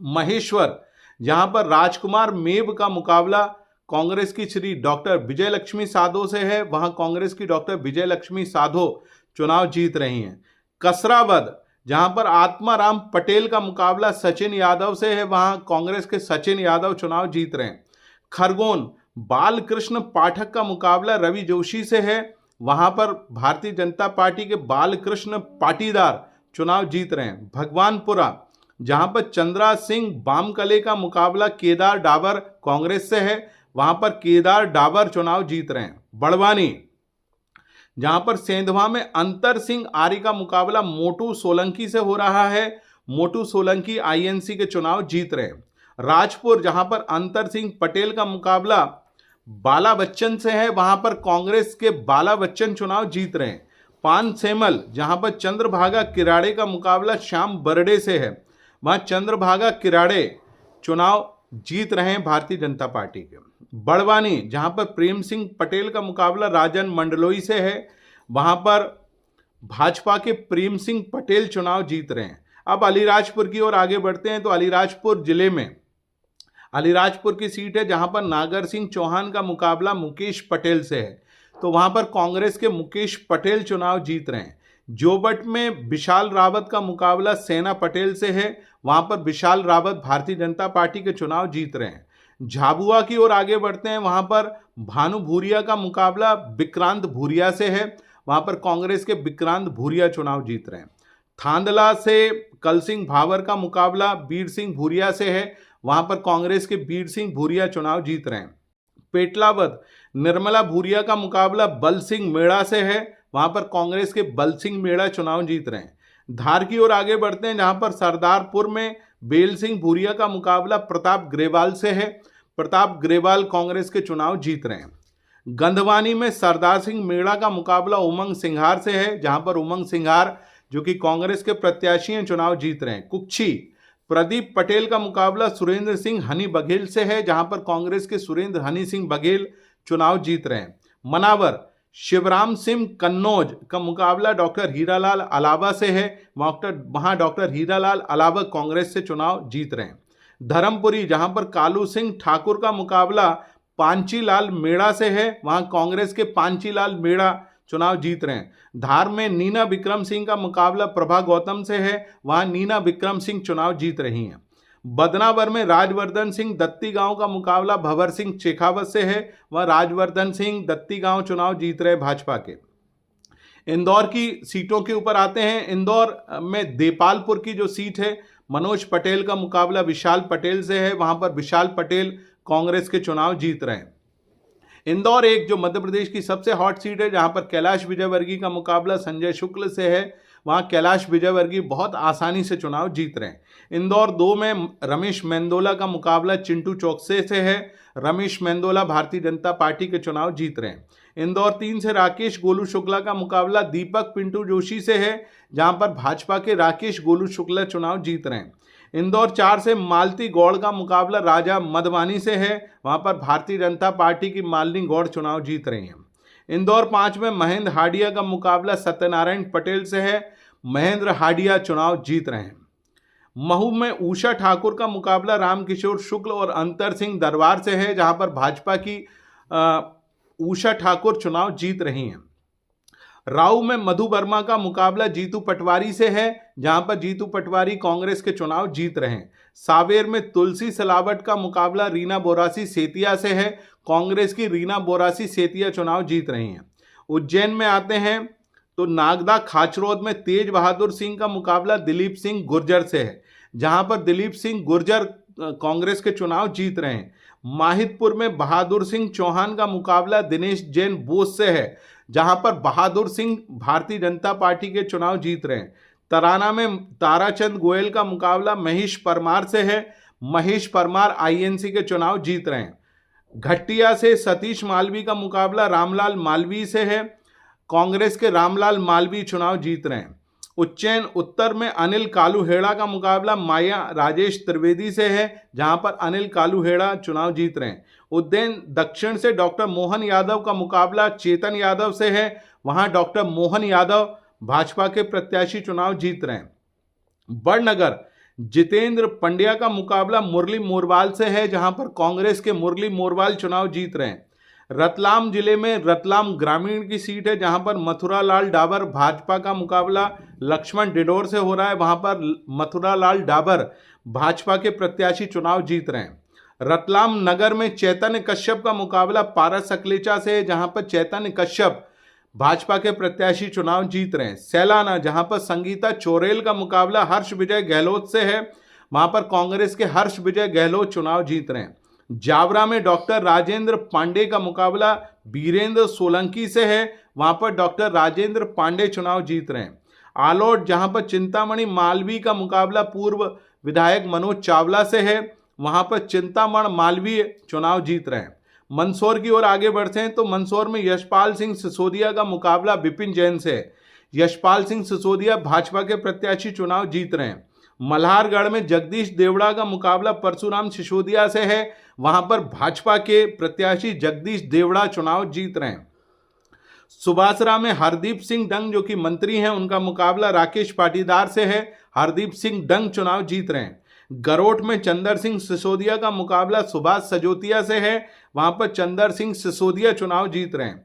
महेश्वर, जहां पर राजकुमार मेव का मुकाबला कांग्रेस की श्री डॉक्टर विजय लक्ष्मी साधो से है, वहां कांग्रेस की डॉक्टर विजय लक्ष्मी साधो चुनाव जीत रही हैं। कसरावद, जहां पर आत्माराम पटेल का मुकाबला सचिन यादव से है, वहां कांग्रेस के सचिन यादव चुनाव जीत रहे हैं। खरगोन, बालकृष्ण पाठक का मुकाबला रवि जोशी से है, वहां पर भारतीय जनता पार्टी के बालकृष्ण पाटीदार चुनाव जीत रहे हैं। भगवानपुरा, जहां पर चंद्रा सिंह बामकले का मुकाबला केदार डाबर कांग्रेस से है, वहां पर केदार डाबर चुनाव जीत रहे हैं। बड़वानी, जहां पर सेंधवा में अंतर सिंह आर्य का मुकाबला मोटू सोलंकी से हो रहा है, मोटू सोलंकी आईएनसी के चुनाव जीत रहे हैं। राजपुर, जहां पर अंतर सिंह पटेल का मुकाबला बाला बच्चन से है, वहां पर कांग्रेस के बाला बच्चन चुनाव जीत रहे हैं। पानसेमल, जहां पर चंद्रभागा किराड़े का मुकाबला श्याम बरडे से है, वहां चंद्रभागा किराड़े चुनाव जीत रहे हैं भारतीय जनता पार्टी के। बड़वानी, जहां पर प्रेम सिंह पटेल का मुकाबला राजन मंडलोई से है, वहां पर भाजपा के प्रेम सिंह पटेल चुनाव जीत रहे हैं। अब अलीराजपुर की ओर आगे बढ़ते हैं, तो अलीराजपुर जिले में अलीराजपुर की सीट है, जहां पर नागर सिंह चौहान का मुकाबला मुकेश पटेल से है, तो वहां पर कांग्रेस के मुकेश पटेल चुनाव जीत रहे हैं। जोबट में विशाल रावत का मुकाबला सेना पटेल से है, वहां पर विशाल रावत भारतीय जनता पार्टी के चुनाव जीत रहे हैं। झाबुआ की ओर आगे बढ़ते हैं, वहां पर भानु भूरिया का मुकाबला विक्रांत भूरिया से है, वहां पर कांग्रेस के विक्रांत भूरिया चुनाव जीत रहे हैं। थांदला से कल सिंह भावर का मुकाबला वीर सिंह भूरिया से है, वहां पर कांग्रेस के वीर सिंह भूरिया चुनाव जीत रहे हैं। पेटलावद, निर्मला भूरिया का मुकाबला बल सिंह मेड़ा से है, वहां पर कांग्रेस के बल सिंह मेड़ा चुनाव जीत रहे हैं। धार की ओर आगे बढ़ते हैं, जहां पर सरदारपुर में बेल सिंह भूरिया का मुकाबला प्रताप ग्रेवाल से है, प्रताप ग्रेवाल कांग्रेस के चुनाव जीत रहे हैं। गंधवानी में सरदार सिंह मेड़ा का मुकाबला उमंग सिंघार से है, जहां पर उमंग सिंघार जो कि कांग्रेस के प्रत्याशी हैं चुनाव जीत रहे हैं। कुक्षी, प्रदीप पटेल का मुकाबला सुरेंद्र सिंह हनी बघेल से है, जहां पर कांग्रेस के सुरेंद्र हनी सिंह बघेल चुनाव जीत रहे हैं। मनावर, शिवराम सिंह कन्नौज का मुकाबला डॉक्टर हीरालाल अलावा से है, वहां डॉक्टर हीरालाल अलावा कांग्रेस से चुनाव जीत रहे हैं। धर्मपुरी, जहां पर कालू सिंह ठाकुर का मुकाबला पांचीलाल मेड़ा से है, वहां कांग्रेस के पांचीलाल मेड़ा चुनाव जीत रहे हैं। धार में नीना विक्रम सिंह का मुकाबला प्रभा गौतम से है, वहां नीना विक्रम सिंह चुनाव जीत रही हैं। बदनावर में राजवर्धन सिंह दत्ती गांव का मुकाबला भंवर सिंह शेखावत से है, वह राजवर्धन सिंह दत्ती गांव चुनाव जीत रहे भाजपा के। इंदौर की सीटों के ऊपर आते हैं, इंदौर में देपालपुर की जो सीट है मनोज पटेल का मुकाबला विशाल पटेल से है, वहां पर विशाल पटेल कांग्रेस के चुनाव जीत रहे हैं। इंदौर एक जो मध्य प्रदेश की सबसे हॉट सीट है, जहां पर कैलाश विजयवर्गीय का मुकाबला संजय शुक्ल से है, वहां कैलाश विजयवर्गीय बहुत आसानी से चुनाव जीत रहे हैं। इंदौर 2 में रमेश मेंदोला का मुकाबला चिंटू चौकसे से है, रमेश मेंदोला भारतीय जनता पार्टी के चुनाव जीत रहे हैं। इंदौर 3 से राकेश गोलू शुक्ला का मुकाबला दीपक पिंटू जोशी से है, जहां पर भाजपा के राकेश गोलू शुक्ला चुनाव जीत रहे हैं। इंदौर 4 से मालती गौड़ का मुकाबला राजा मधवानी से है, वहां पर भारतीय जनता पार्टी की मालिनी गौड़ चुनाव जीत रही हैं। इंदौर 5 में महेंद्र हाडिया का मुकाबला सत्यनारायण पटेल से है, महेंद्र हाडिया चुनाव जीत रहे हैं। महू में उषा ठाकुर का मुकाबला रामकिशोर शुक्ल और अंतर सिंह दरबार से है, जहां पर भाजपा की उषा ठाकुर चुनाव जीत रही हैं। राऊ में मधु वर्मा का मुकाबला जीतू पटवारी से है, जहां पर जीतू पटवारी कांग्रेस के चुनाव जीत रहे हैं। सावेर में तुलसी सलावट का मुकाबला रीना बोरासी सेतिया से है, कांग्रेस की रीना बोरासी सेतिया चुनाव जीत रही हैं। उज्जैन में आते हैं तो नागदा खाचरोद में तेज बहादुर सिंह का मुकाबला दिलीप सिंह गुर्जर से है, जहां पर दिलीप सिंह गुर्जर कांग्रेस के चुनाव जीत रहे हैं। माहिदपुर में बहादुर सिंह चौहान का मुकाबला दिनेश जैन बोस से है, जहां पर बहादुर सिंह भारतीय जनता पार्टी के चुनाव जीत रहे हैं। तराना में ताराचंद गोयल का मुकाबला महेश परमार से है, महेश परमार आईएनसी के चुनाव जीत रहे हैं। घटिया से सतीश मालवी का मुकाबला रामलाल मालवी से है, कांग्रेस के रामलाल मालवी चुनाव जीत रहे हैं। उज्जैन उत्तर में अनिल कालूहेड़ा का मुकाबला माया राजेश त्रिवेदी से है, जहां पर अनिल कालूहेड़ा चुनाव जीत रहे हैं। उज्जैन दक्षिण से डॉक्टर मोहन यादव का मुकाबला चेतन यादव से है, वहां डॉक्टर मोहन यादव भाजपा के प्रत्याशी चुनाव जीत रहे हैं। बड़नगर जितेंद्र पंड्या का मुकाबला मुरली मोरवाल से है, जहां पर कांग्रेस के मुरली मोरवाल चुनाव जीत रहे हैं। रतलाम जिले में रतलाम ग्रामीण की सीट है, जहां पर मथुरालाल डाबर भाजपा का मुकाबला लक्ष्मण डिडोर से हो रहा है, वहां पर मथुरालाल डाबर भाजपा के प्रत्याशी चुनाव जीत रहे हैं। रतलाम नगर में चैतन्य कश्यप का मुकाबला पारस सकलेचा से है, जहां पर चैतन्य कश्यप भाजपा के प्रत्याशी चुनाव जीत रहे हैं। सैलाना, जहां पर संगीता चोरेल का मुकाबला हर्ष विजय गहलोत से है, वहां पर कांग्रेस के हर्ष विजय गहलोत चुनाव जीत रहे हैं। जावरा में डॉक्टर राजेंद्र पांडे का मुकाबला बीरेंद्र सोलंकी से है, वहां पर डॉक्टर राजेंद्र पांडे चुनाव जीत रहे हैं। आलोट, जहां पर चिंतामणि मालवी का मुकाबला पूर्व विधायक मनोज चावला से है, वहां पर चिंतामण मालवी चुनाव जीत रहे हैं। मंदसौर की ओर आगे बढ़ते हैं तो मंदसौर में यशपाल सिंह सिसोदिया का मुकाबला विपिन जैन से है, यशपाल सिंह सिसोदिया भाजपा के प्रत्याशी चुनाव जीत रहे हैं। मल्हारगढ़ में जगदीश देवड़ा का मुकाबला परशुराम सिसोदिया से है, वहां पर भाजपा के प्रत्याशी जगदीश देवड़ा चुनाव जीत रहे हैं। सुबासरा में हरदीप सिंह डंग जो कि मंत्री हैं, उनका मुकाबला राकेश पाटीदार से है, हरदीप सिंह डंग चुनाव जीत रहे हैं। गरोठ में चंदर सिंह सिसोदिया का मुकाबला सुभाष सजोतिया से है, वहां पर चंदर सिंह सिसोदिया चुनाव जीत रहे हैं।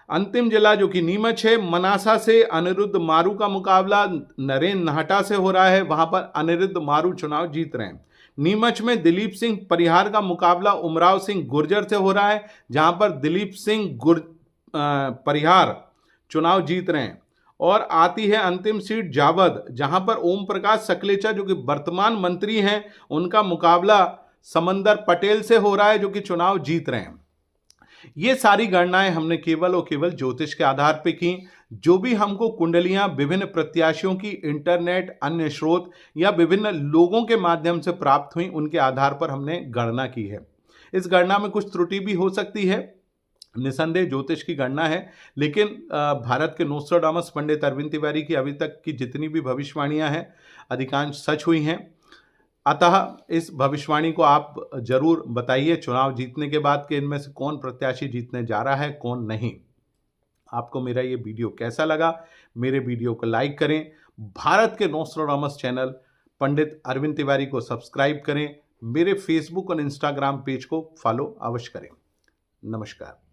अंतिम जिला जो कि नीमच है, मनासा से अनिरुद्ध मारू का मुकाबला नरेंद्र नाहटा से हो रहा है, वहां पर अनिरुद्ध मारू चुनाव जीत रहे हैं। नीमच में दिलीप सिंह परिहार का मुकाबला उमराव सिंह गुर्जर से हो रहा है, जहां पर दिलीप सिंह परिहार चुनाव जीत रहे हैं। और आती है अंतिम सीट जावद, जहां पर ओम प्रकाश सकलेचा जो कि वर्तमान मंत्री हैं, उनका मुकाबला समंदर पटेल से हो रहा है, जो कि चुनाव जीत रहे हैं। ये सारी गणनाएं हमने केवल और केवल ज्योतिष के आधार पर की। जो भी हमको कुंडलियां विभिन्न प्रत्याशियों की इंटरनेट, अन्य स्रोत या विभिन्न लोगों के माध्यम से प्राप्त हुई, उनके आधार पर हमने गणना की है। इस गणना में कुछ त्रुटि भी हो सकती है, निसंदेह ज्योतिष की गणना है, लेकिन भारत के नोस्ट्राडामस पंडित अरविंद तिवारी की अभी तक की जितनी भी भविष्यवाणियां हैं, अधिकांश सच हुई हैं। अतः इस भविष्यवाणी को आप जरूर बताइए चुनाव जीतने के बाद कि इनमें से कौन प्रत्याशी जीतने जा रहा है, कौन नहीं। आपको मेरा ये वीडियो कैसा लगा? मेरे वीडियो को लाइक करें, भारत के नोस्ट्राडामस चैनल पंडित अरविंद तिवारी को सब्सक्राइब करें, मेरे फेसबुक और इंस्टाग्राम पेज को फॉलो अवश्य करें। नमस्कार।